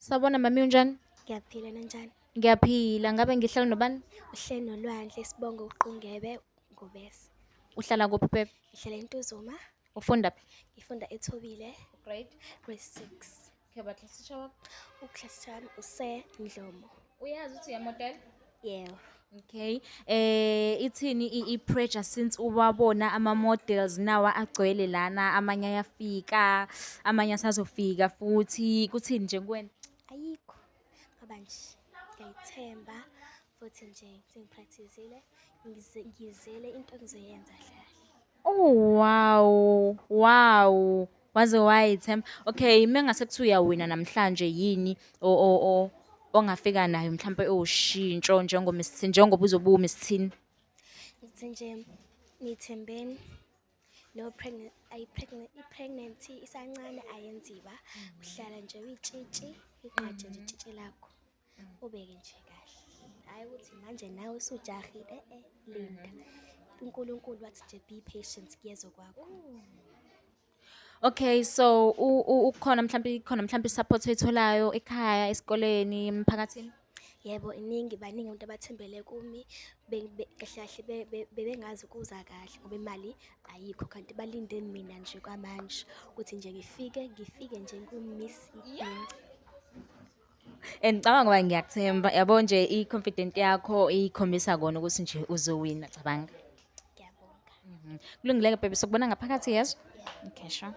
Sawubona mami, unjani? Ngiyaphila kanjani? Ngiyaphila. Ngabe ngihlala nobani? Uhleli noLwandle Sibongo uQungebe Ngobese. Uhlala kuphi babe? Ngihlala eNtuzuma, Ufundaphi? ngifunda eThobile, Grade? grade 6. Okay, batlisisha wakho. Uklasi wami useNdlomo. Uyazi ukuthi uyamodela? Yebo. Okay. Ithini i-pressure since ubabona ama-models nawa agcwele lana, amanye ayafika, amanye asazofika futhi kuthini nje kuwena? Ayikho. Ngoba nje ngiyayithemba futhi nje sengipractice-ile ngizele into engizoyenza hlahla. Oh wow, wow. Waze wayithemba. Okay, mengase kuthiwa uyawina namhlanje yini ongafika nayo mhlampe ewushintsho njengoba uzobe uMiss Teen? Ngithi nje ngithembeni i-pregnancy isancane ayenziwa. Uhlala nje uyitshitshi, iqatshe nje itshitshi lakho. Ubeke nje kahle. Hhayi ukuthi manje nawe usujahile, linda. uNkulunkulu wathi nje be patient kuyezo kwakho. Okay, so khona mhlampe i-support oyitholayo ekhaya, esikoleni, emphakathini? Yebo, baningi abantu abathembele kumi, kahle kahle bebengazi ukuza kahle ngoba imali ayikho kanti balinde mina nje kwamanje ukuthi nje ngifike nje ngu-Miss Igwinci. And ngicabanga ukuba ngiyakuthemba, yabo nje i-confident yakho ikhombisa kona ukuthi nje uzowina, cabanga. Ngiyabonga. Kulungile-ke baby, sokubona ngaphakathi, yes? Okay, sure.